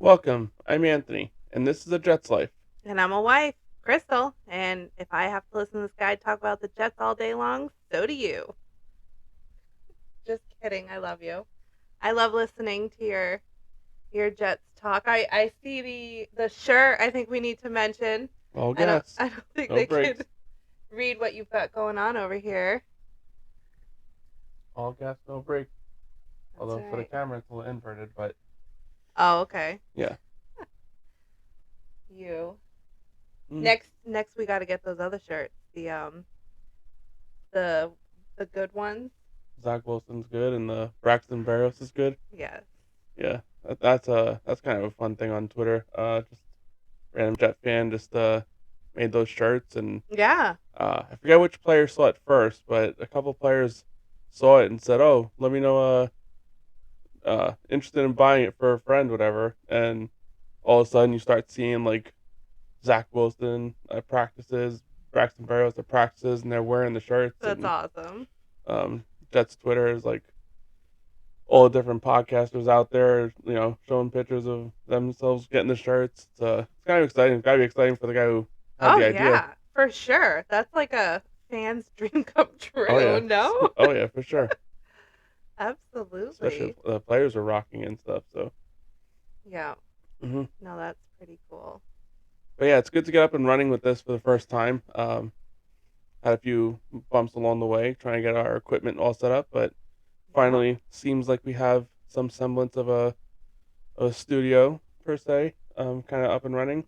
Welcome. I'm Anthony, and this is a Jets Life. And I'm a wife, Crystal. And if I have to listen to this guy talk about the Jets all day long, so do you. Just kidding. I love you. I love listening to your Jets talk. I see the shirt. I think we need to mention. All I don't gas, I don't think no they brakes. could read what you've got going on over here. All gas, no brakes. That's Although for the right. camera it's a little inverted, but Oh, okay. yeah. You. Mm. Next we got to get those other shirts. The the good ones. Zach Wilson's good, and the Braxton Berrios is good. Yes. Yeah, that's kind of a fun thing on Twitter. Just random Jet fan just made those shirts, and Yeah. I forget which player saw it first, but a couple players saw it and said, "Oh, let me know. Interested in buying it for a friend, whatever." And all of a sudden, you start seeing like Zach Wilson practices, Braxton Berrios at practices, and they're wearing the shirts. That's And awesome. Jets Twitter is like all the different podcasters out there, showing pictures of themselves getting the shirts. It's kind of exciting. It's got to be exciting for the guy who had Oh the idea. yeah, for sure. That's like a fan's dream come Oh true. yeah, No, oh yeah, for sure. Especially if absolutely. the players are rocking and stuff. So, Yeah. hmm No, that's pretty cool. but yeah, it's good to get up and running with this for the first time. Had a few bumps along the way trying to get our equipment all set up, but Yeah. finally seems like we have some semblance of a studio per se, kind of up and running.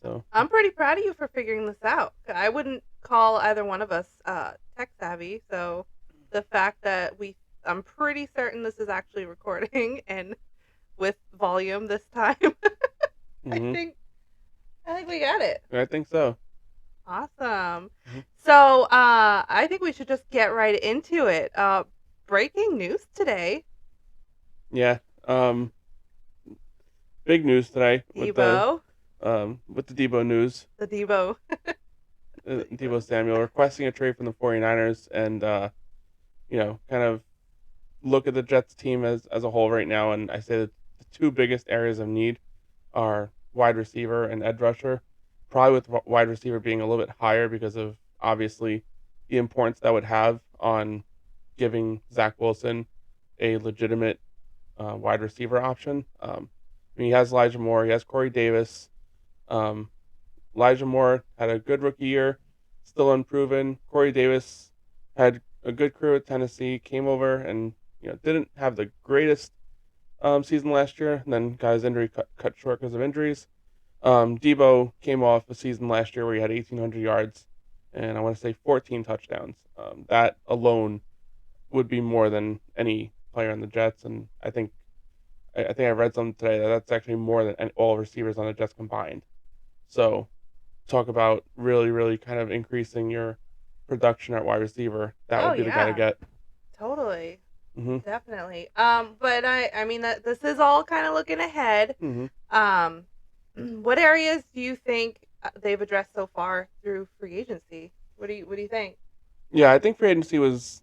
So I'm pretty proud of you for figuring this out. I wouldn't call either one of us tech savvy, so the fact that I'm pretty certain this is actually recording and with volume this time. I hmm think I think we got it. I think so. Awesome. hmm So, I think we should just get right into it. Breaking news today. Yeah. Big news today Deebo, with the Deebo news. the Deebo. Deebo Samuel requesting a trade from the 49ers, and kind of look at the Jets team as a whole right now, and I say that the two biggest areas of need are wide receiver and edge rusher. Probably with wide receiver being a little bit higher because of obviously the importance that would have on giving Zach Wilson a legitimate wide receiver option. He has Elijah Moore, he has Corey Davis. Um, Elijah Moore had a good rookie year, still unproven. Corey Davis had a good career with Tennessee, came over and didn't have the greatest season last year, and then got his injury cut short because of injuries. Deebo came off a season last year where he had 1,800 yards and I want to say 14 touchdowns. That alone would be more than any player on the Jets, and I think I read something today that that's actually more than all receivers on the Jets combined. So talk about really, really kind of increasing your production at wide receiver. That Oh would be the guy to yeah, get. totally, hmm definitely. But I mean that this is all kind of looking ahead. hmm Um, what areas do you think they've addressed so far through free agency? What do you think? Yeah, I think free agency was,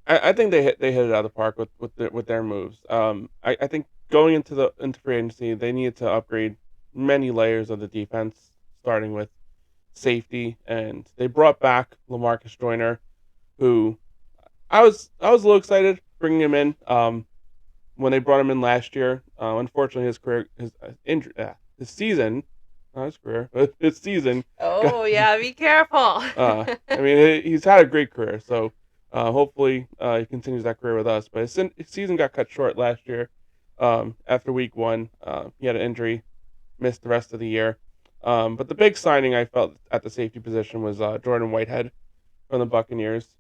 I think they hit it out of the park with their moves. I think going into free agency, they needed to upgrade many layers of the defense, starting with safety, and they brought back Lamarcus Joyner, who I was a little excited bringing him in. When they brought him in last year, unfortunately his season, not his career, but his season got. Oh yeah, be careful. I mean, he's had a great career, so hopefully he continues that career with us. But his season got cut short last year. After week one, he had an injury, missed the rest of the year. But the big signing I felt at the safety position was Jordan Whitehead from the Buccaneers.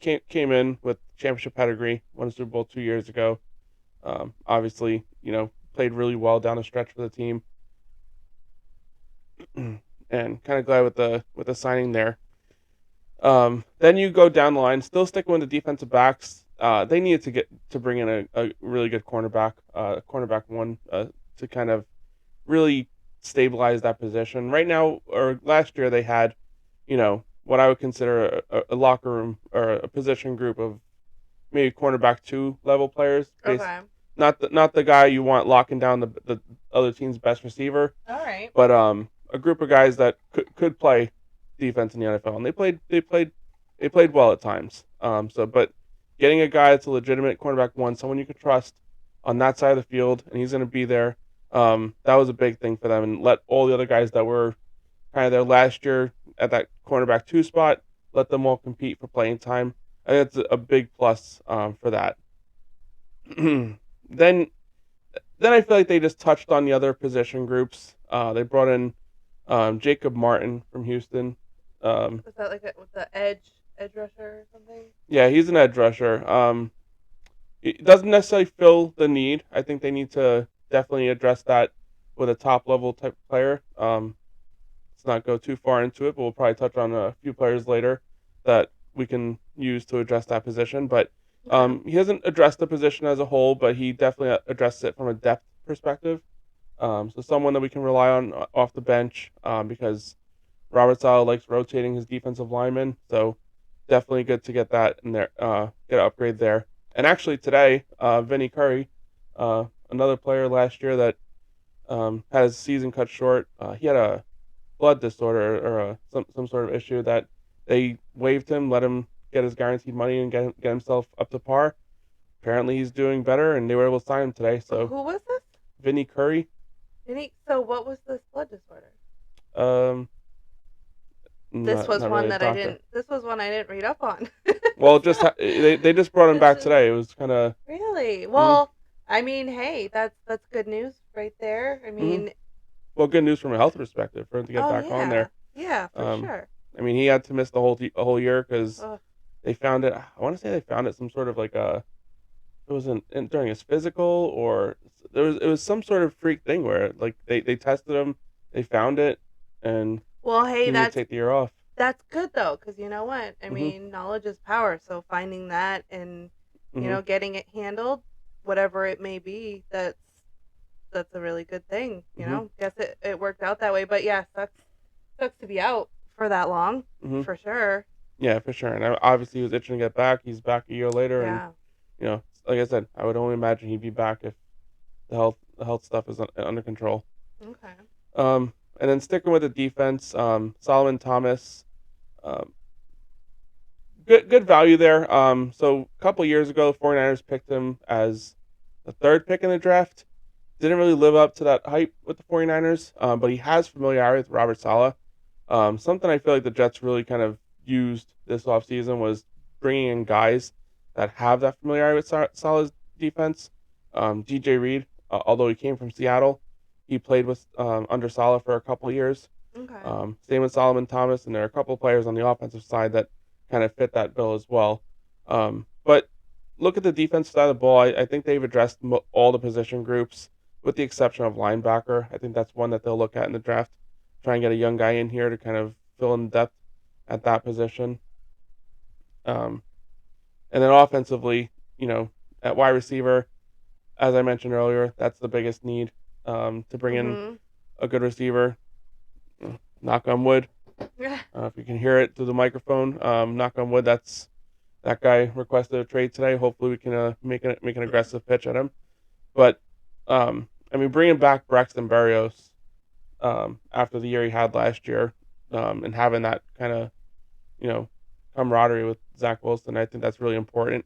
Came in with championship pedigree, won a Super Bowl 2 years ago. Obviously, played really well down the stretch for the team, and kind of glad with the signing there. Then you go down the line, still sticking with the defensive backs. They needed to bring in a really good cornerback one, to kind of really stabilize that position. Right now, or last year, they had, what I would consider a locker room or a position group of maybe cornerback two level players, Okay. not the guy you want locking down the other team's best receiver, All right. but a group of guys that could play defense in the NFL, and they played well at times. But getting a guy that's a legitimate cornerback one, someone you could trust on that side of the field, and he's going to be there. That was a big thing for them, and let all the other guys that were kind of there last year at that cornerback two spot, let them all compete for playing time. I think that's a big plus for that. then then I feel like they just touched on the other position groups. They brought in Jacob Martin from Houston. Was that like with the edge rusher or something? Yeah, he's an edge rusher. It doesn't necessarily fill the need. I think they need to definitely address that with a top level type player. Let's not go too far into it, but we'll probably touch on a few players later that we can use to address that position. But Okay. he hasn't addressed the position as a whole, but he definitely addressed it from a depth perspective. So someone that we can rely on off the bench because Robert Saleh likes rotating his defensive linemen. So definitely good to get that in there, get an upgrade there. And actually today, Vinny Curry, another player last year that had his season cut short, he had a blood disorder or some sort of issue that they waived him, let him get his guaranteed money and get himself up to par. Apparently, he's doing better, and they were able to sign him today. So, Who was this? Vinny Curry, So what was this blood disorder? um, not really a doctor. This was one I didn't read up on. Well, just So, they just brought him it's back just today. It was kind of really mm, well. I mean, hey, that's good news right there. I mm, mean, well, good news from a health perspective for him to get oh back on yeah, there. yeah, for Um, sure. I mean, he had to miss a whole year because Ugh. they found it. I want to say they found it some sort of like a it was during his physical or it was some sort of freak thing where like they tested him, they found it, and Well, hey, he needed to take the year off. that's good though, because you know what? I Mhm. mean, knowledge is power. So finding that and Mhm. getting it handled, whatever it may be, that's a really good thing. Mhm. Guess it worked out that way. But yeah, sucks to be out for that long, Mhm. for sure. Yeah, for sure. And obviously he was itching to get back. He's back a year later, and Yeah. like I said, I would only imagine he'd be back if the health stuff is under control. Okay. And then sticking with the defense, Solomon Thomas, um, good value there. So a couple years ago, the 49ers picked him as the third pick in the draft. Didn't really live up to that hype with the 49ers, but he has familiarity with Robert Saleh. Something I feel like the Jets really kind of used this offseason was bringing in guys that have that familiarity with Saleh's defense. DJ Reed, although he came from Seattle, he played with under Saleh for a couple of years. Okay. Same with Solomon Thomas, and there are a couple of players on the offensive side that kind of fit that bill as well. But look at the defensive side of the ball. I think they've addressed all the position groups with the exception of linebacker. I think that's one that they'll look at in the draft. Try and get a young guy in here to kind of fill in depth at that position. Um, and then offensively, at wide receiver, as I mentioned earlier, that's the biggest need to bring in Mhm. a good receiver. Knock on wood. Yeah. If you can hear it through the microphone, knock on wood. That guy requested a trade today. Hopefully, we can make an aggressive pitch at him. But I mean, bringing back Braxton Berrios after the year he had last year, and having that kind of you know camaraderie with Zach Wilson, I think that's really important.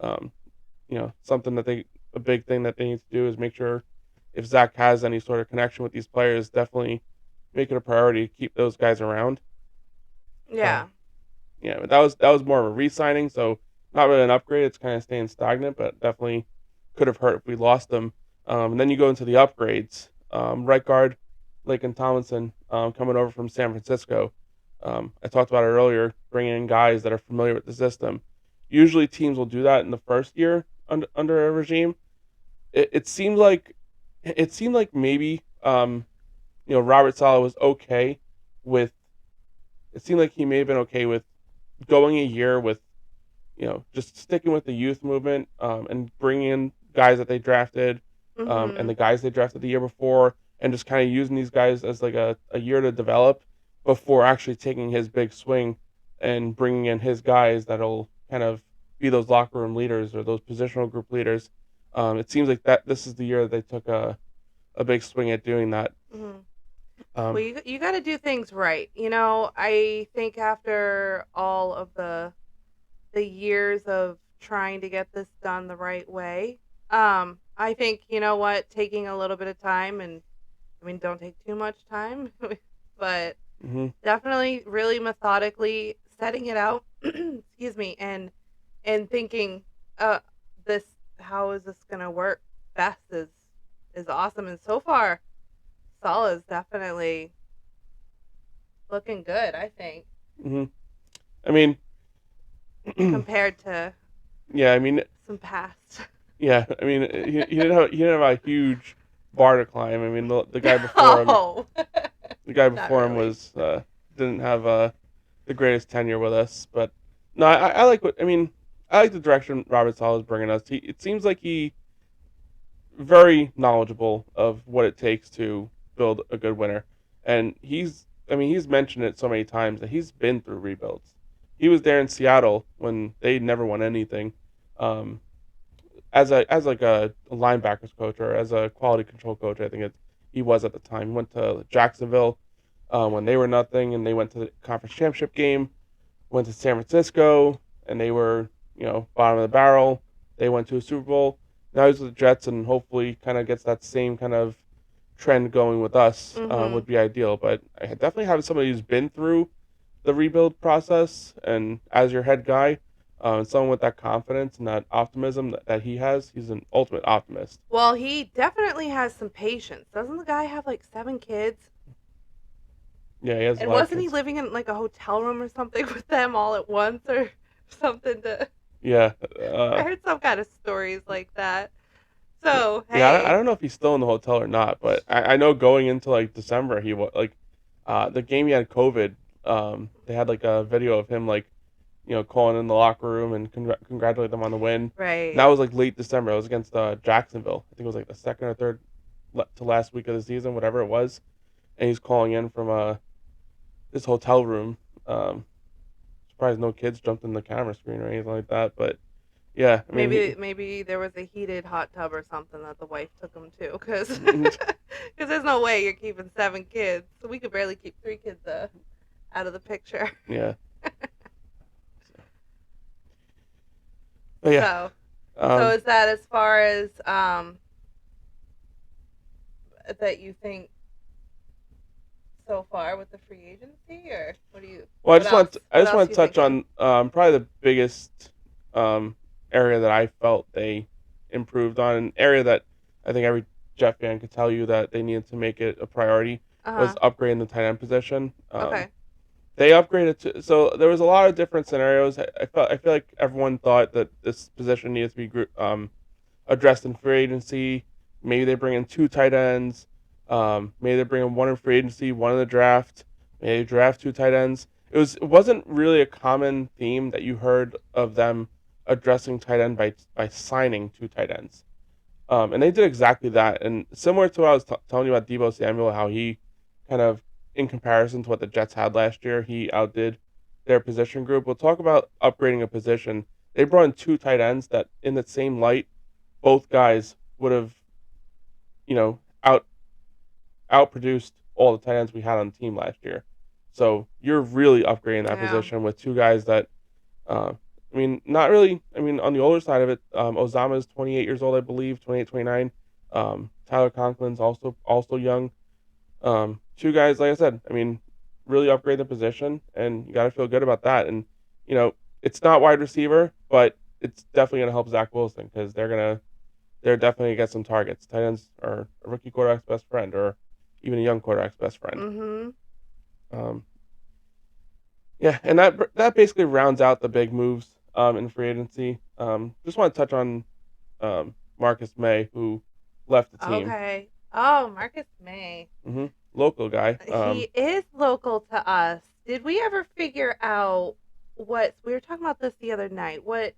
Um, something that a big thing that they need to do is make sure if Zach has any sort of connection with these players, definitely make it a priority to keep those guys around. Uh, Yeah. yeah, but that was more of a re-signing, so not really an upgrade. It's kind of staying stagnant, but definitely could have hurt if we lost them. And then you go into the upgrades. Right guard, Laken Tomlinson, coming over from San Francisco. I talked about it earlier, bringing in guys that are familiar with the system. Usually teams will do that in the first year under a regime. It seemed like maybe Robert Saleh was okay with. It seemed like he may have been okay with going a year with just sticking with the youth movement and bringing in guys that they drafted and Mhm. the guys they drafted the year before and just kind of using these guys as like a year to develop before actually taking his big swing and bringing in his guys that'll kind of be those locker room leaders or those positional group leaders. It seems like that this is the year that they took a big swing at doing that. Mm-hmm. Well, Um, you got to do things right. I think after all of the years of trying to get this done the right way, I think what, taking a little bit of time, and I mean, don't take too much time, but mhm. definitely really methodically setting it out. Excuse me, and thinking, uh, this how is this gonna work best is awesome, and so far, Saul is definitely looking good. I think Mhm. I mean, compared to yeah. I mean, some past. yeah. I mean, he didn't have a huge bar to climb. I mean, the guy before him, No, the guy not before him really. was didn't have the greatest tenure with us. But no, I like what I mean. I like the direction Robert Sala is bringing us. It seems like he very knowledgeable of what it takes to build a good winner, and he's mentioned it so many times that he's been through rebuilds. He was there in Seattle when they never won anything, um, as like a linebackers coach or as a quality control coach. I think he was at the time. He went to Jacksonville when they were nothing, and they went to the conference championship game. Went to San Francisco, and they were bottom of the barrel. They went to a Super Bowl. Now he's with the Jets, and hopefully kind of gets that same kind of trend going with us. Mm-hmm. Would be ideal. But I definitely have somebody who's been through the rebuild process, and as your head guy, someone with that confidence and that optimism that he has. He's an ultimate optimist. Well, he definitely has some patience. Doesn't the guy have like 7 kids? Yeah, he has a And lot of wasn't he kids. living in like a hotel room or something with them all at once or something to Yeah, I heard some kind of stories like that. So, yeah. I hey. don't know if he's still in the hotel or not, but I know going into like December, he was like the game he had COVID. They had like a video of him like calling in the locker room and congratulate them on the win. And that Right. was like late December. It was against Jacksonville. I think it was like the second or third to last week of the season, whatever it was. And he's calling in from his hotel room. Surprised no kids jumped in the camera screen or anything like that. But yeah, I mean Maybe there was a heated hot tub or something that the wife took him to, because he, there's no way you're keeping 7 kids. So we could barely keep 3 kids out of the picture. yeah. But yeah, So, so um, is that as far as that you think so far with the free agency, or well, what else? I What just else want to you touch thinking? on probably the biggest um, area that I felt they improved on, an area that I think every Jet fan could tell you that they needed to make it a priority Uh was huh. upgrading the tight end position. Okay. They upgraded to so there was a lot of different scenarios. I feel like everyone thought that this position needed to be addressed in free agency. Maybe they bring in two tight ends. Maybe they bring in one in free agency, one in the draft. Maybe they draft two tight ends. It wasn't really a common theme that you heard of them addressing tight end by signing two tight ends. And they did exactly that. And similar to what I was telling you about Deebo Samuel, how he kind of, in comparison to what the Jets had last year, he outdid their position group. We'll talk about upgrading a position. They brought in two tight ends that, in the same light, both guys would have, you know, outproduced all the tight ends we had on the team last year. So you're really upgrading that Yeah. position with two guys that, I mean, not really. I mean, on the older side of it, Ozama is 28 years old, I believe, 28, 29. Tyler Conklin's also young. Two guys, like I said, I mean, really upgrade the position, and you got to feel good about that. And you know, it's not wide receiver, but it's definitely gonna help Zach Wilson because they're definitely gonna get some targets. Tight ends are a rookie quarterback's best friend, or even a young quarterback's best friend. Mhm. Um, yeah, and that basically rounds out the big moves in free agency. Just want to touch on Marcus May, who left the team. Okay. Oh, Marcus May. Local guy. He is local to us. Did we ever figure out what we were talking about this the other night? What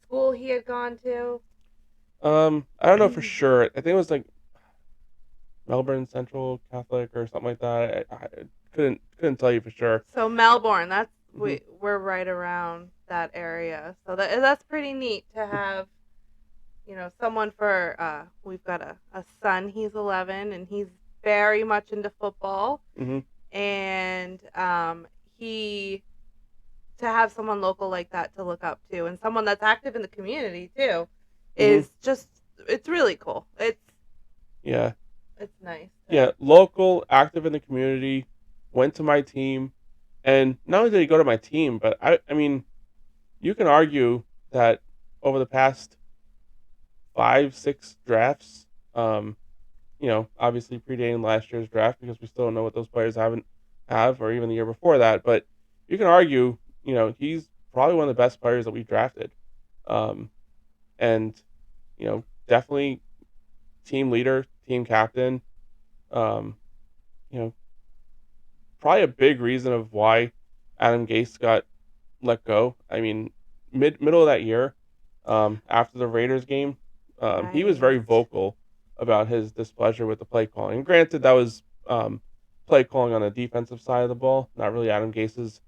school he had gone to? I don't know for sure. I think it was like Melbourne Central Catholic or something like that. I couldn't tell you for sure. So Melbourne. That's hmm we're right around that area. So that's pretty neat to have someone for we've got a son. He's 11 and he's very much into football, Hmm. and he to have someone local like that to look up to and someone that's active in the community too Hmm. is just it's really cool. Yeah. It's nice Yeah. to Local, active in the community, went to my team, and not only did he go to my team, but I mean, you can argue that over the past 5, 6 drafts, um, obviously predating last year's draft because we still don't know what those players have, or even the year before that. But you can argue, he's probably one of the best players that we've drafted, um, and definitely team leader, team captain. Um, you know, Probably a big reason of why Adam Gase got let go. I mean, middle of that year, after the Raiders game, he was very right. vocal about his displeasure with the play calling. And granted, that was play calling on the defensive side of the ball, not really Adam Gase's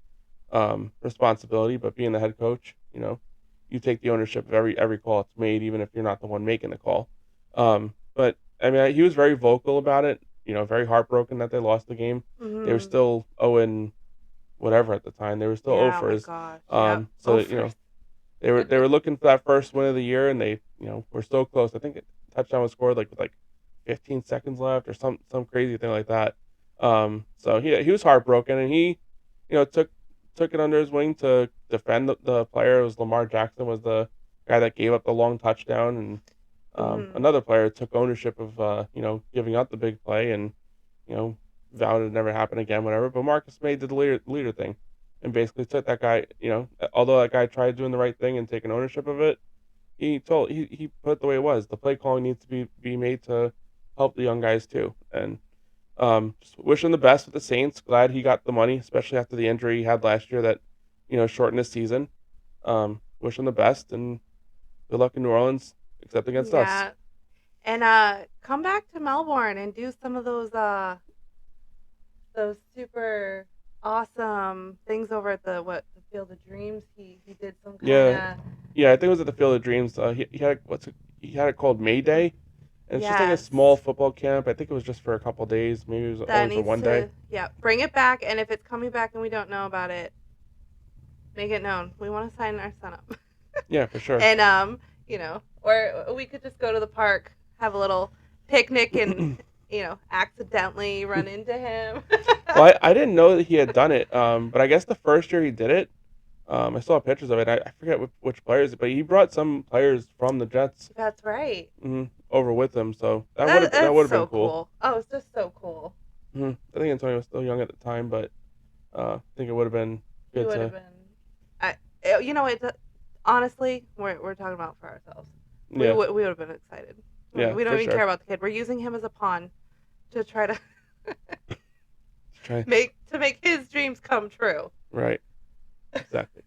responsibility. But being the head coach, you take the ownership of every call that's made, even if you're not the one making the call. But I mean, he was very vocal about it. Very heartbroken that they lost the game. They were Mhm. still 0 whatever at the time. They were still Yeah, oh my offers. gosh. Yep. So Offers. they were looking for that first win of the year, and they were so close. I think a touchdown was scored like with like 15 seconds left or some crazy thing like that. So he was heartbroken, and he took it under his wing to defend the player. It was Lamar Jackson was the guy that gave up the long touchdown, and Mhm. another player took ownership of giving up the big play and you know, vowed it'd never happen again, whatever. But Marcus made the leader thing and basically took that guy, although that guy tried doing the right thing and taking ownership of it, he put it the way it was. The play calling needs to be made to help the young guys too. And just wish him the best with the Saints. Glad he got the money, especially after the injury he had last year that, shortened his season. Wish him the best and good luck in New Orleans, except against us. Yeah. And come back to Melbourne and do some of those super awesome things over at the Field of Dreams. He did some kind Yeah, of yeah. I think it was at the Field of Dreams. He had he had it called May Day, and it's just like a yes. small football camp. I think it was just for a couple days. Maybe it was That only for needs one day. to yeah, bring it back and if it's coming back and we don't know about it, make it known. We want to sign our son up. Yeah, for sure. And or we could just go to the park, have a little picnic and accidentally run into him. Well, I didn't know that he had done it. But I guess the first year he did it, I saw pictures of it. I forget which players, but he brought some players from the Jets That's right. over with him. So that That's would have been so cool. cool. Oh, it's just so cool. I think Antonio was still young at the time, but I think it would have been He good would have to. been. It's honestly, we're talking about for ourselves. Yeah, We would have been excited. yeah, We don't for even care sure. about the kid. We're using him as a pawn to try to Try make his dreams come true. right, exactly.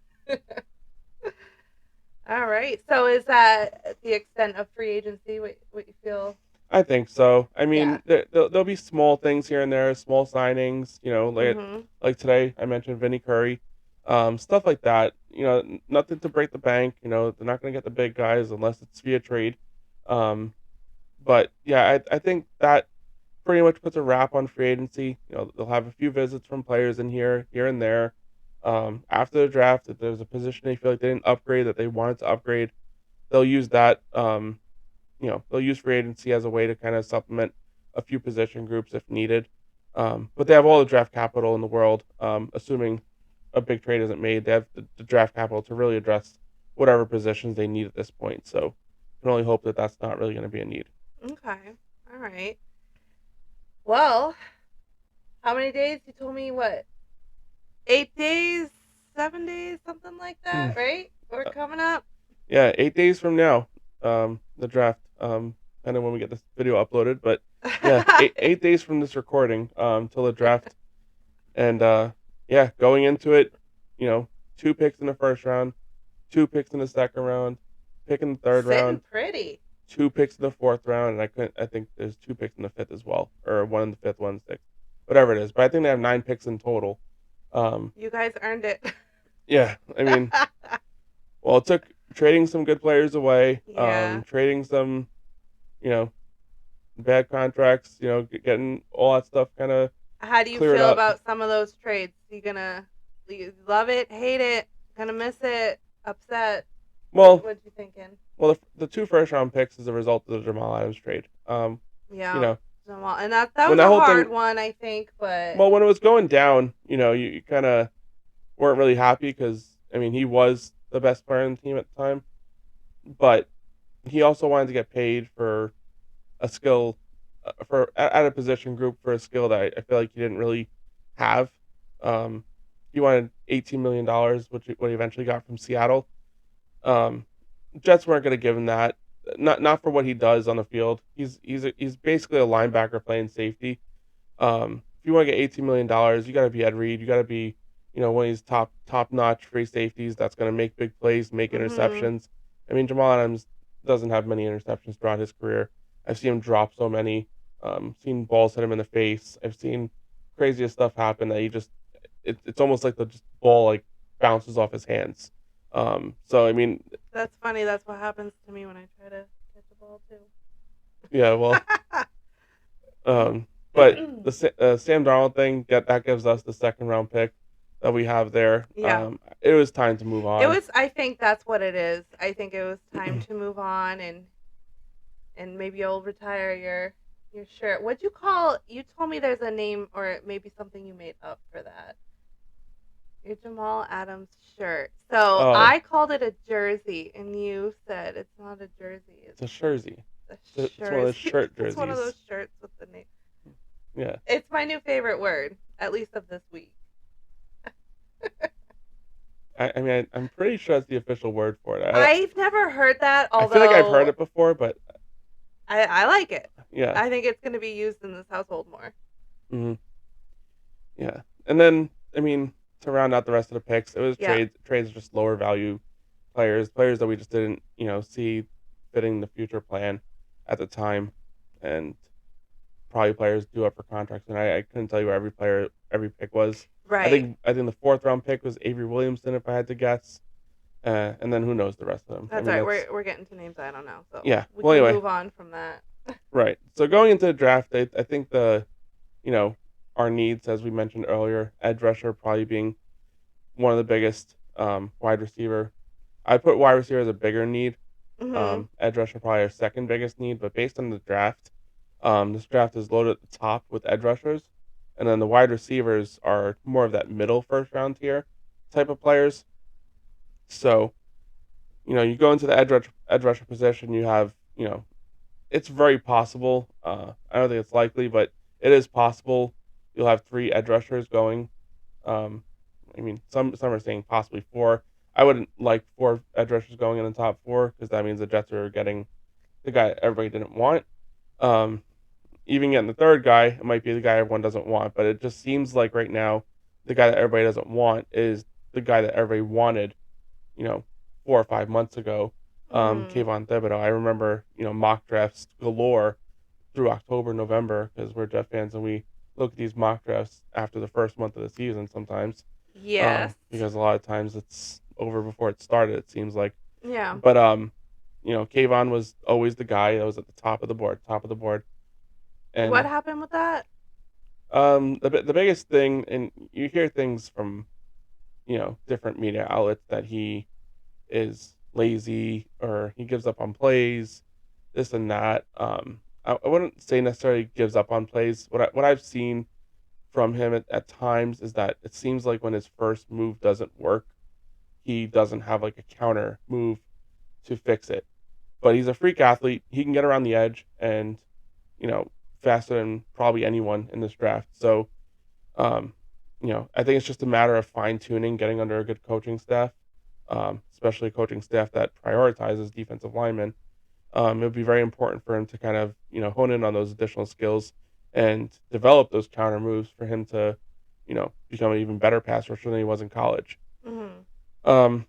All right. So is that the extent of free agency? What you feel? I think so. I Yeah. mean, there'll be small things here and there, small signings. Mhm. Like today I mentioned Vinny Curry, stuff like that. Nothing to break the bank. They're not going to get the big guys unless it's via trade. Um, but yeah, I think that pretty much puts a wrap on free agency. They'll have a few visits from players in here and there. After the draft, if there's a position they feel like they didn't upgrade that they wanted to upgrade, they'll use that. They'll use free agency as a way to kind of supplement a few position groups if needed. But they have all the draft capital in the world, assuming a big trade isn't made. They have the draft capital to really address whatever positions they need at this point. So, can only hope that that's not really going to be a need. Okay. All right. Well, how many days? You told me what? 8 days, 7 days, something like that, right? We're Uh, coming up. yeah, 8 days from now, the draft. Kind of when we get this video uploaded, but yeah, eight days from this recording, till the draft. And yeah, going into it, you know, 2 picks in the first round, 2 picks in the second round, pick in the third Sitting round, pretty. 2 picks in the fourth round, and I think there's 2 picks in the fifth as well, or one in the fifth, one in the sixth, whatever it is. But I think they have 9 picks in total. Um, You guys earned it. yeah, I mean, well, it took trading some good players away, Yeah. trading some, you know, bad contracts, getting all that stuff kind of How do you cleared feel up. about some of those trades? You love it, hate it, gonna miss it, upset? Well, What you thinking? the two first round picks is a result of the Jamal Adams trade. You Yeah. know, And that when was that a whole hard thing, one, I think, but well, when it was going down, you kind of weren't really happy because I mean he was the best player on the team at the time, but he also wanted to get paid for a skill at a position group for a skill that I feel like he didn't really have. Um, he wanted $18 million, which what he eventually got from Seattle. Um, Jets weren't going to give him that. Not for what he does on the field. He's basically a linebacker playing safety. If you want to get $18 million, you got to be Ed Reed. You got to be, one of these top notch free safeties that's going to make big plays, make mhm. interceptions. I mean, Jamal Adams doesn't have many interceptions throughout his career. I've seen him drop so many. Seen balls hit him in the face. I've seen craziest stuff happen that he just it's almost like the just ball like bounces off his hands. So I mean, That's funny. That's what happens to me when I try to catch a ball yeah, well, Um, but too. the Sam Darnold thing that gives us the second round pick that we have there. Yeah. It was time to move It on. was I think that's what it is. I think it was time to move on and maybe you'll retire your shirt. What'd you call you told me there's a name or maybe something you made up for that. Your Jamal Adams shirt. So Oh, I called it a jersey and you said it's not a jersey, it's a it's jersey. a It's one of those jersey. shirt It's one of those jerseys. shirts with the name. Yeah, It's my new favorite word, at least of this week. I mean I'm pretty sure that's the official word for it. I've never heard that, I feel like I've heard although it before, but I like it. yeah, I think it's going to be used in this household more. hmm yeah. And then I mean to round out the rest of the picks, it was Yeah. trades just lower value players that we just didn't see fitting the future plan at the time, and probably players due up for contracts, and I couldn't tell you where every pick was. Right. I think the fourth round pick was Avery Williamson, if I had to guess, and then who knows the rest of them. I That's mean, right. that's We're getting to names I don't know, so yeah. we Well, can anyway, move on from that. right. So going into the draft, I think you know our needs, as we mentioned earlier, edge rusher probably being one of the biggest. Wide receiver, I put wide receiver as a bigger need. Mhm. Edge rusher probably our second biggest need, but based on the draft, this draft is loaded at the top with edge rushers, and then the wide receivers are more of that middle first round tier type of players. So you go into the edge rusher position, you have it's very possible. I don't think it's likely, but it is possible. You'll have three edge rushers going. Um, I mean, some are saying possibly four. I wouldn't like four edge rushers going in the top four because that means the Jets are getting the guy everybody didn't want. Um, Even getting the third guy, it might be the guy everyone doesn't want. But it just seems like right now, the guy that everybody doesn't want is the guy that everybody wanted, 4 or 5 months ago. Mhm. Kayvon Thibodeau. I remember, mock drafts galore through October, November, because we're Jet fans and we look at these mock drafts after the first month of the season sometimes, Yes. because a lot of times it's over before it started. It seems like, Yeah. but Kayvon was always the guy that was at the top of the board, What and happened with that? the biggest thing, and you hear things from different media outlets that he is lazy or he gives up on plays, this and that. I wouldn't say necessarily gives up on plays. What I've seen from him at times is that it seems like when his first move doesn't work, he doesn't have like a counter move to fix it. But he's a freak athlete. He can get around the edge and you know faster than probably anyone in this draft. So um, I think it's just a matter of fine tuning, getting under a good coaching staff, especially a coaching staff that prioritizes defensive linemen. It would be very important for him to kind of hone in on those additional skills and develop those counter moves for him to become an even better pass rusher than he was in college. Mhm. Um,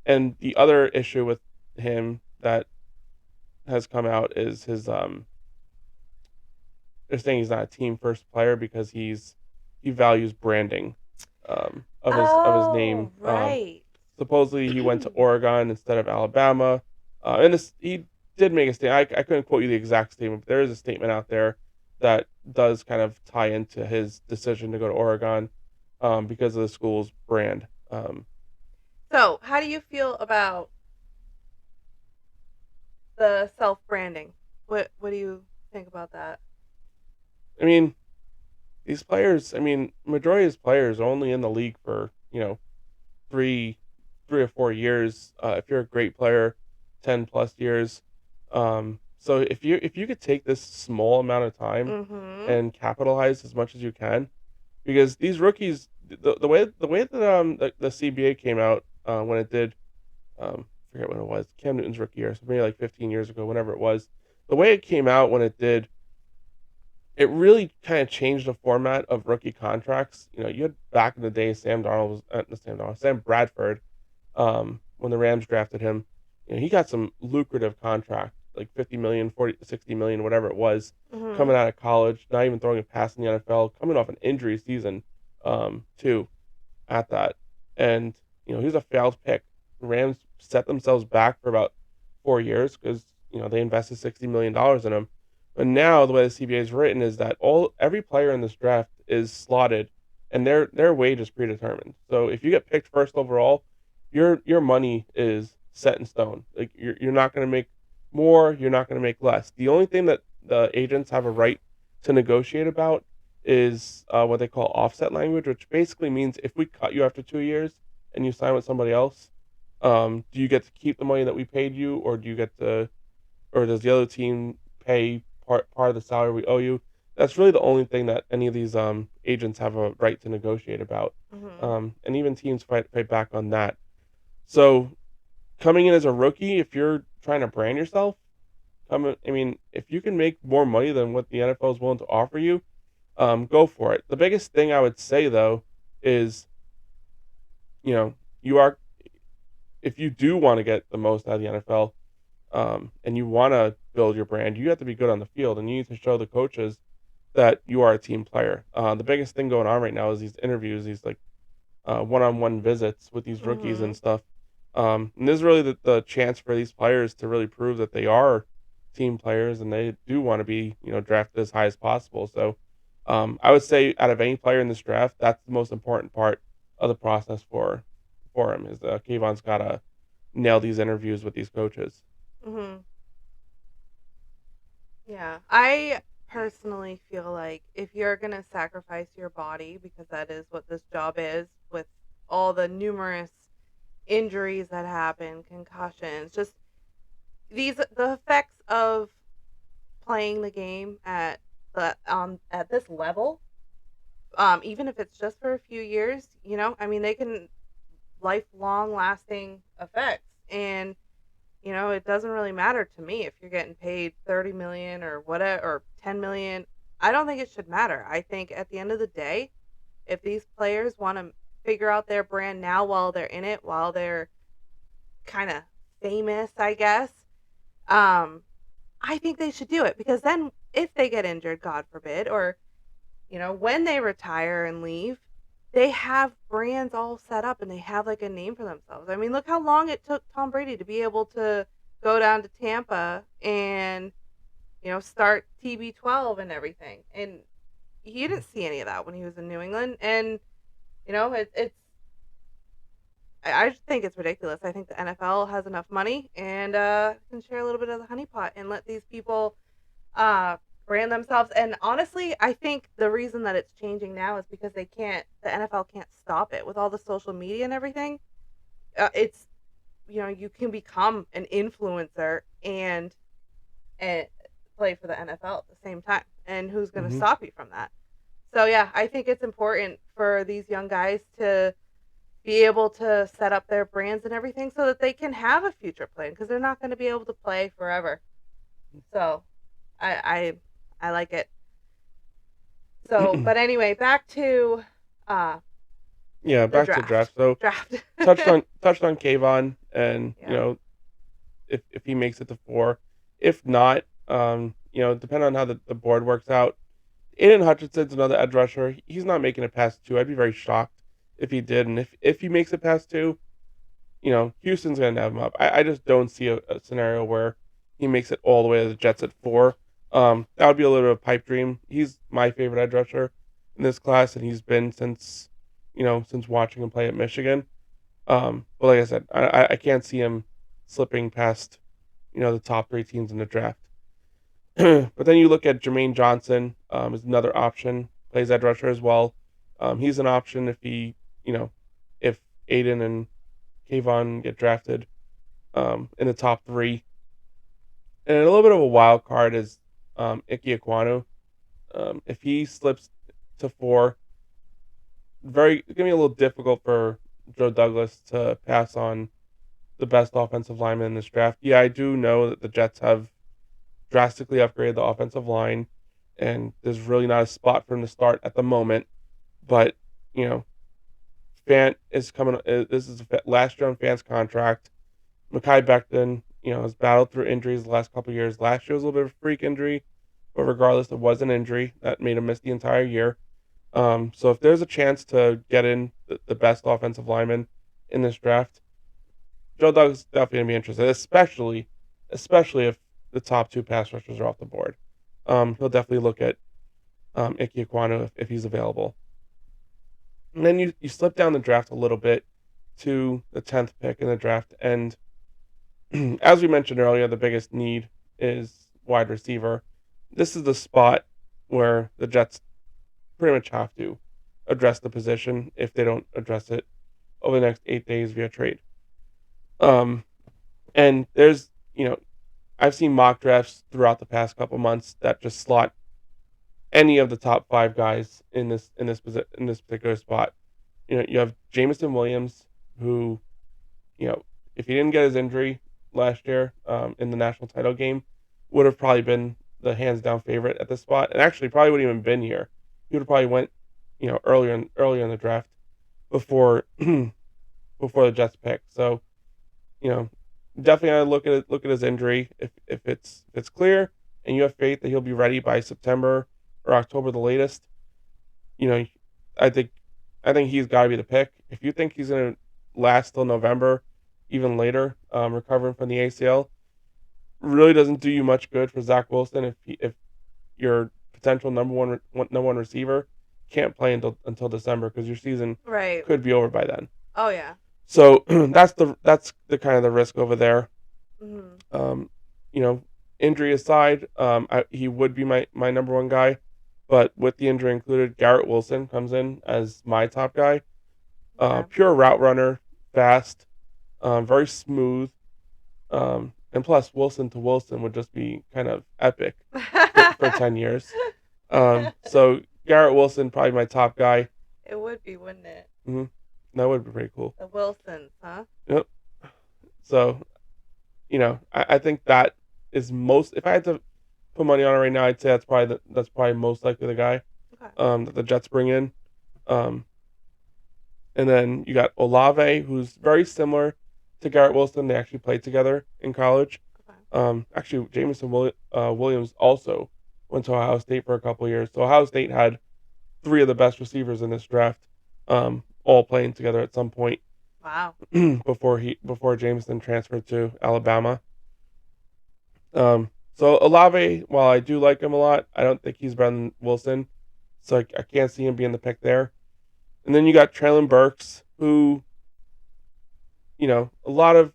and the other issue with him that has come out is his they're saying he's not a team first player because he values branding of his name. Oh, right. Supposedly he went to Oregon instead of Alabama, and he did make a statement. I couldn't quote you the exact statement, but there is a statement out there that does kind of tie into his decision to go to Oregon, because of the school's brand. So, how do you feel about the self branding? What do you think about that? I mean, these players. I mean, majority of these players are only in the league for three, 3 or 4 years. If you're a great player, 10 plus years. So if you could take this small amount of time Mm-hmm. and capitalize as much as you can, because these rookies, the way that the CBA came out, when it did, forget when it was, Cam Newton's rookie year, so maybe like 15 years ago, whenever it was, the way it came out when it did, it really kind of changed the format of rookie contracts. You had back in the day, Sam Darnold was not Sam Darnold, Sam Bradford, when the Rams drafted him. He got some lucrative contract, like 50 million, 40, 60 million, whatever it was, Mm-hmm. coming out of college, not even throwing a pass in the NFL, coming off an injury season, too, at that. And, he was a failed pick. The Rams set themselves back for about 4 years because, they invested $60 million in him. But now the way the CBA is written is that every player in this draft is slotted and their wage is predetermined. So if you get picked first overall, your money is set in stone. Like you're not going to make more, you're not going to make less. The only thing that the agents have a right to negotiate about is what they call offset language, which basically means if we cut you after 2 years and you sign with somebody else, do you get to keep the money that we paid you, or or does the other team pay part of the salary we owe you? That's really the only thing that any of these agents have a right to negotiate about, Mm-hmm. and even teams fight back on that. So coming in as a rookie, if you're trying to brand yourself, I mean, if you can make more money than what the NFL is willing to offer you, go for it. The biggest thing I would say though is, you know, you are if you do want to get the most out of the NFL, and you want to build your brand, you have to be good on the field, and you need to show the coaches that you are a team player. The biggest thing going on right now is these interviews, these like one-on-one visits with these rookies Mm-hmm. and stuff. And this is really the chance for these players to really prove that they are team players and they do want to be, drafted as high as possible. So, I would say out of any player in this draft, that's the most important part of the process for him is Kayvon's got to nail these interviews with these coaches. Mm-hmm. Yeah. I personally feel like if you're going to sacrifice your body, because that is what this job is, with all the numerous injuries that happen, concussions, just the effects of playing the game at this level, even if it's just for a few years, I mean they can lifelong lasting effects. And it doesn't really matter to me if you're getting paid 30 million or whatever, or 10 million. I don't think it should matter. I think at the end of the day, if these players want to figure out their brand now while they're in it, while they're kind of famous, I guess, um I think they should do it, because then if they get injured, God forbid, or when they retire and leave, they have brands all set up and they have like a name for themselves. I mean, look how long it took Tom Brady to be able to go down to Tampa and, start TB12 and everything. And he didn't see any of that when he was in New England. And, I just think it's ridiculous. I think the NFL has enough money and can share a little bit of the honeypot and let these people uh brand themselves. And honestly, I think the reason that it's changing now is because the NFL can't stop it with all the social media and everything. It's you can become an influencer and play for the NFL at the same time, and who's going to Hmm. stop you from that? So yeah, I think it's important for these young guys to be able to set up their brands and everything so that they can have a future plan, because they're not going to be able to play forever. So I I like it. So, but anyway, back to uh Yeah, the back to the draft. draft. So Draft. touched on Kayvon, and Yeah. if he makes it to four, if not, depending on how the board works out, Aiden Hutchinson's another edge rusher. He's not making it past two. I'd be very shocked if he did, and if he makes it past two, Houston's going to have him up. I just don't see a scenario where he makes it all the way to the Jets at 4. That would be a little bit of a pipe dream. He's my favorite edge rusher in this class, and he's been since watching him play at Michigan. But like I said, I can't see him slipping past, the top 3 teams in the draft. But then you look at Jermaine Johnson, is another option, plays edge rusher as well. He's an option if Aiden and Kayvon get drafted in the top 3. And a little bit of a wild card is Ike Ekwonu. If he slips to 4, it's gonna be a little difficult for Joe Douglas to pass on the best offensive lineman in this draft. Yeah, I do know that the Jets have drastically upgraded the offensive line, and there's really not a spot for him to start at the moment. But you know, Fant is coming. This is last year on Fant's contract. Mekhi Becton, has battled through injuries the last couple of years. Last year was a little bit of a freak injury, but regardless, it was an injury that made him miss the entire year. So if there's a chance to get in the best offensive lineman in this draft, Joe Douglas is definitely gonna be interested, especially if the top 2 pass rushers are off the board. He'll definitely look at Ike Ekwonu if he's available. And then you slip down the draft a little bit to the 10th pick in the draft, and as we mentioned earlier, the biggest need is wide receiver. This is the spot where the Jets pretty much have to address the position if they don't address it over the next 8 days via trade. And I've seen mock drafts throughout the past couple months that just slot any of the top 5 guys in this particular spot. You have Jameson Williams, who, if he didn't get his injury last year in the national title game, would have probably been the hands down favorite at this spot, and actually probably wouldn't even been here. He would have probably went, earlier in the draft before before the Jets pick. So, definitely gotta look at his injury. If it's clear and you have faith that he'll be ready by September or October the latest, you know, I think he's got to be the pick. If you think he's gonna last till November, even later, recovering from the ACL, really doesn't do you much good for Zach Wilson if your potential number one receiver can't play until December because your season Right. could be over by then. Oh yeah. So that's the kind of the risk over there. Mm-hmm. Injury aside, he would be my number 1 guy, but with the injury included, Garrett Wilson comes in as my top guy. Pure route runner, fast, very smooth, and plus Wilson to Wilson would just be kind of epic for 10 years. So Garrett Wilson probably my top guy. It would be, wouldn't it? Mm-hmm. That would be pretty cool. The Wilsons, huh? Yep. So, I think that is most. If I had to put money on it right now, I'd say that's probably most likely the guy. Okay. That the Jets bring in. And then you got Olave, who's very similar to Garrett Wilson. They actually played together in college. Okay. Actually, Jameson Williams also went to Ohio State for a couple of years. So Ohio State had 3 of the best receivers in this draft, all playing together at some point. Wow. before Jameson transferred to Alabama. So Olave, while I do like him a lot, I don't think he's better than Wilson. So I can't see him being the pick there. And then you got Traylon Burks, who, a lot of,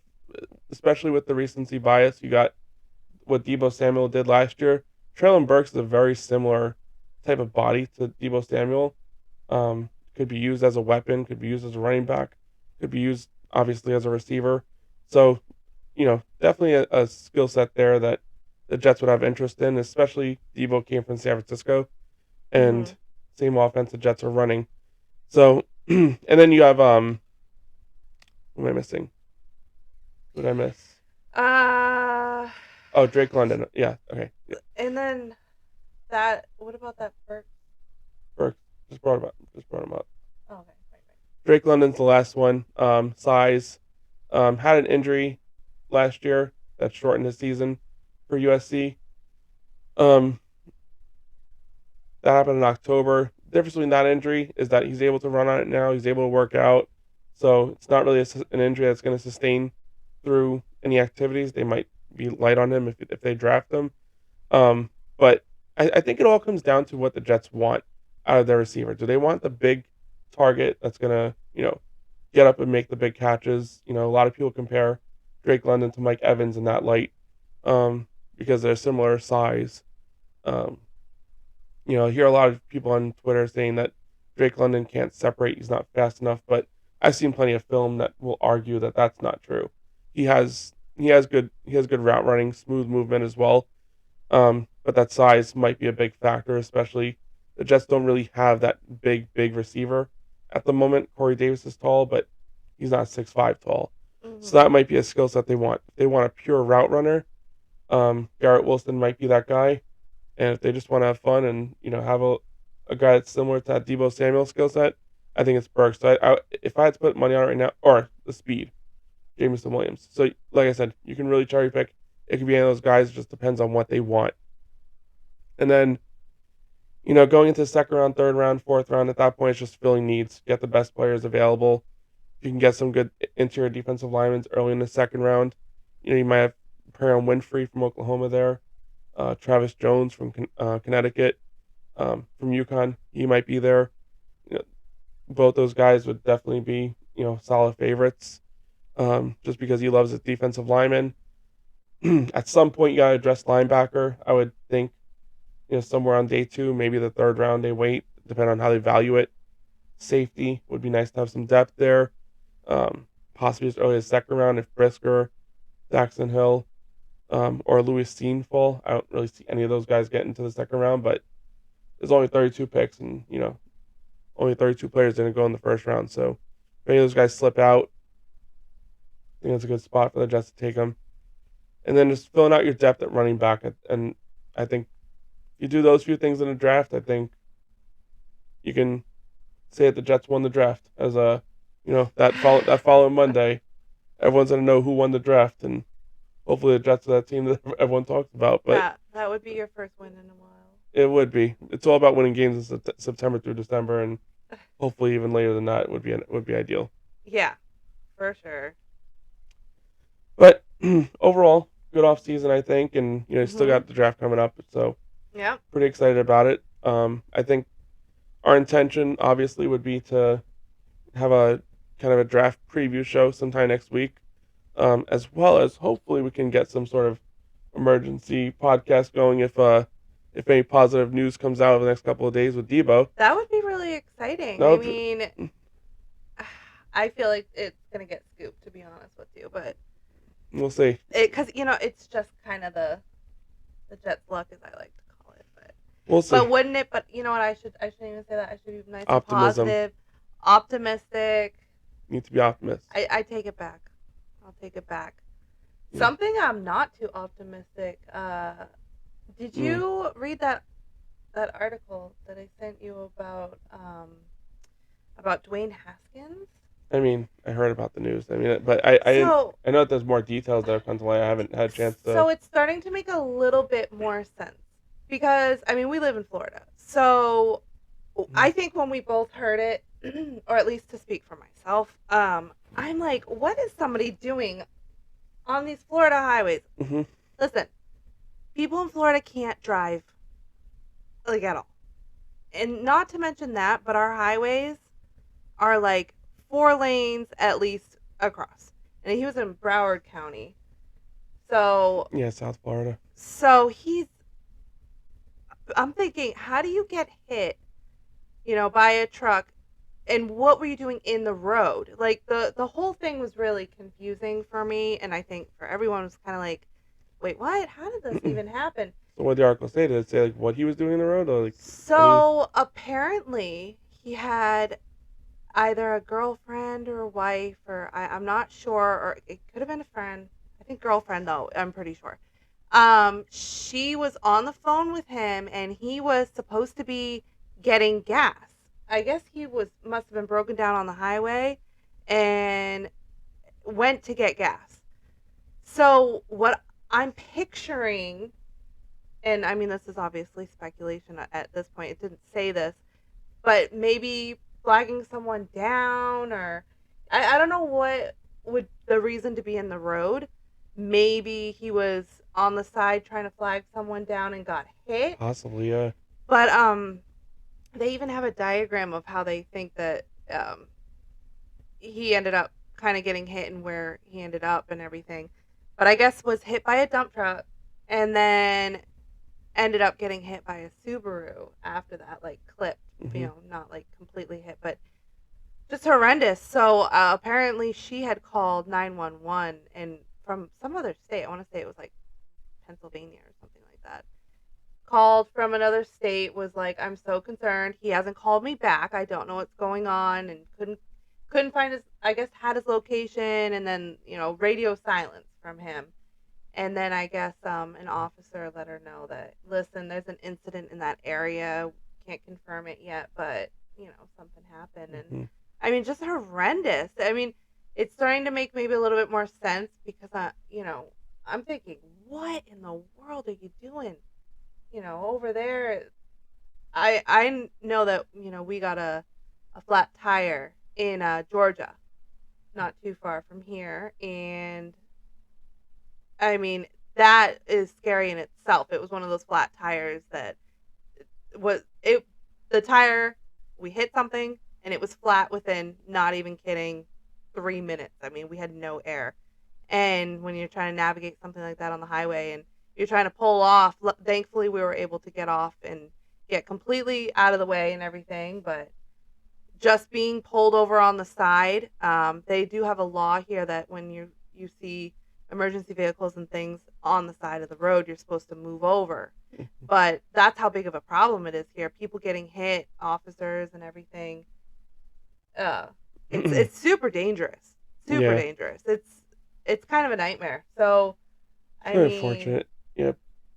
especially with the recency bias, you got what Deebo Samuel did last year. Traylon Burks is a very similar type of body to Deebo Samuel. Could be used as a weapon, could be used as a running back, could be used obviously as a receiver. So, definitely a skill set there that the Jets would have interest in, especially Deebo came from San Francisco, and same offense the Jets are running. So, and then you have what am I missing? What did I miss? Oh, Drake London. Yeah, okay. Yeah. And then what about that Burks? Burks just brought him up. Oh, okay. Right. Drake London's the last one. Size. Had an injury last year that shortened his season for USC. That happened in October. The difference between that injury is that he's able to run on it now. He's able to work out. So it's not really an injury that's going to sustain through any activities. They might be light on him if they draft him. Um, but I think it all comes down to what the Jets want out of their receiver. Do they want the big target that's going to, get up and make the big catches? A lot of people compare Drake London to Mike Evans in that light because they're similar size. Um, I hear a lot of people on Twitter saying that Drake London can't separate. He's not fast enough, but I've seen plenty of film that will argue that that's not true. He has good route running, smooth movement as well. But that size might be a big factor, especially the Jets don't really have that big receiver at the moment. Corey Davis is tall, but he's not 6'5" tall. So Mm-hmm. that might be a skill set they want. If they want a pure route runner, Garrett Wilson might be that guy. And if they just want to have fun and have a guy that's similar to that Deebo Samuel skill set, I think it's Burks. So if I had to put money on it right now, or the speed, Jameson Williams. So like I said, you can really cherry pick. It could be any of those guys. It just depends on what they want. And then going into the second round, third round, fourth round, at that point, it's just filling needs. Get the best players available. If you can get some good interior defensive linemen early in the second round, you might have Perrion Winfrey from Oklahoma there, Travis Jones from Connecticut, from UConn. He might be there. You know, both those guys would definitely be solid favorites, just because he loves his defensive lineman. At some point, you got to address linebacker. I would think somewhere on day two, maybe the third round they wait, depending on how they value it. Safety would be nice to have some depth there. Possibly as early as second round if Brisker, Jackson Hill, or Louis Steen fall. I don't really see any of those guys get into the second round, but there's only 32 picks, and only 32 players didn't go in the first round. So if any of those guys slip out, I think that's a good spot for the Jets to take them. And then just filling out your depth at running back, and I think if you do those few things in a draft, I think you can say that the Jets won the draft. As that following Monday, everyone's gonna know who won the draft, and hopefully the Jets are that team that everyone talks about. But That would be your first win in a while. it would be. It's all about winning games in September through December, and hopefully even later than that would be ideal. Yeah, for sure. But overall, good off season, I think, and still Mhm. got the draft coming up, so Yep. pretty excited about it. I think our intention obviously would be to have a kind of a draft preview show sometime next week, as well as hopefully we can get some sort of emergency podcast going if any positive news comes out over the next couple of days with Deebo. That would be really exciting. I No, mean, I feel like it's gonna get scooped, to be honest with you, but we'll see. because it's just kind of the Jets' luck, as I like to call it. We'll see. But wouldn't it? But you know what? I shouldn't even say that. I should be nice and Optimism. positive, optimistic. Need to be optimist. I take it back. I'll take it back. Yeah. Something I'm not too optimistic. Did you read that article that I sent you about Dwayne Haskins? I mean, I heard about the news. I mean, but I didn't. So I know that there's more details that have come to light. I haven't had a chance to. so it's starting to make a little bit more sense because I mean we live in Florida, so I think when we both heard it, or at least to speak for myself, I'm like, what is somebody doing on these Florida highways? Mm-hmm. Listen, people in Florida can't drive like at all, and not to mention that, but our highways are like 4 lanes at least across, and he was in Broward County, so Yeah, South Florida. so he's. I'm thinking, how do you get hit, by a truck, and what were you doing in the road? Like the whole thing was really confusing for me, and I think for everyone was kind of like, wait, what? How did this even happen? So what did the article say? Did it say like what he was doing in the road, or like So apparently he had either a girlfriend or a wife, or I'm not sure, or it could have been a friend. I think girlfriend though. I'm pretty sure. She was on the phone with him, and he was supposed to be getting gas. I guess he must have been broken down on the highway, and went to get gas. So what I'm picturing, and I mean this is obviously speculation at this point. It didn't say this, but maybe flagging someone down, or I don't know what would the reason to be in the road. Maybe he was on the side trying to flag someone down and got hit. Possibly, yeah. But they even have a diagram of how they think that he ended up kind of getting hit and where he ended up and everything. But I guess was hit by a dump truck and then ended up getting hit by a Subaru after that, like clipped, Hmm. not like completely hit, but just horrendous. So apparently she had called 911 and from some other state. I want to say it was like Pennsylvania or something like that. Called from another state, was like, I'm so concerned. He hasn't called me back. I don't know what's going on, and couldn't find his. I guess had his location, and then radio silence from him. And then I guess an officer let her know that, listen, there's an incident in that area. Can't confirm it yet, but something happened. And Hmm. I mean, just horrendous. I mean, it's starting to make maybe a little bit more sense because I'm thinking, what in the world are you doing? Over there. I know that we got a flat tire in Georgia, not too far from here, and I mean, that is scary in itself. It was one of those flat tires that was it the tire we hit something and it was flat within, not even kidding, 3 minutes. I mean, we had no air. And when you're trying to navigate something like that on the highway and you're trying to pull off, thankfully we were able to get off and get completely out of the way and everything, but just being pulled over on the side. They do have a law here that when you see emergency vehicles and things on the side of the road, you're supposed to move over. But that's how big of a problem it is here. People getting hit, officers and everything. Uh, it's super dangerous. Super Yeah, dangerous. It's kind of a nightmare. So it's I very mean, unfortunate. Yep.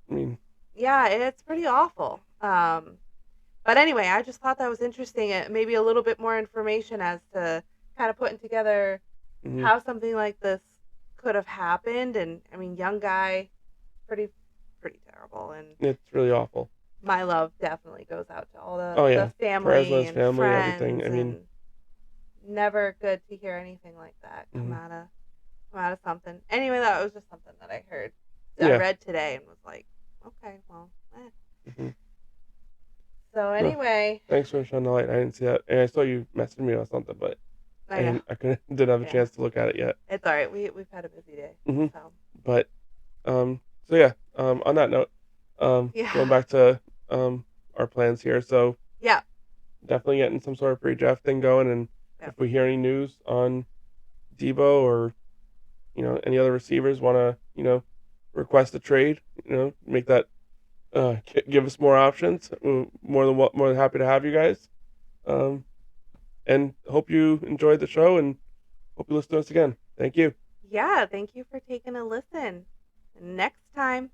I mean, yeah, it's pretty awful. But anyway, I just thought that was interesting. Maybe a little bit more information as to kind of putting together mhm. how something like this could have happened. And I mean, young guy, pretty pretty terrible. And It's really awful. my love definitely goes out to all Oh the yeah, prayers with family his and family, everything. I friends. mean, And never good to hear anything like that mhm. come out of something. Anyway, that was just something that I Yeah. read today and was like, okay, well. Hmm. So No, anyway, thanks for shining the light. I didn't see that, and I saw you messaging me about something, but I know. I couldn't didn't have a Yeah. chance to look at it yet. It's all right. We've had a busy day. Hmm. So, But so yeah. On that note, going yeah. back to our plans here. So Yeah. definitely getting some sort of pre-draft thing going, and Yeah. if we hear any news on Deebo or any other receivers want to request a trade, make that give us more options. More than happy to have you guys. Um, and hope you enjoyed the show and hope you listen to us again. Thank you. Yeah, thank you for taking a listen. Next time.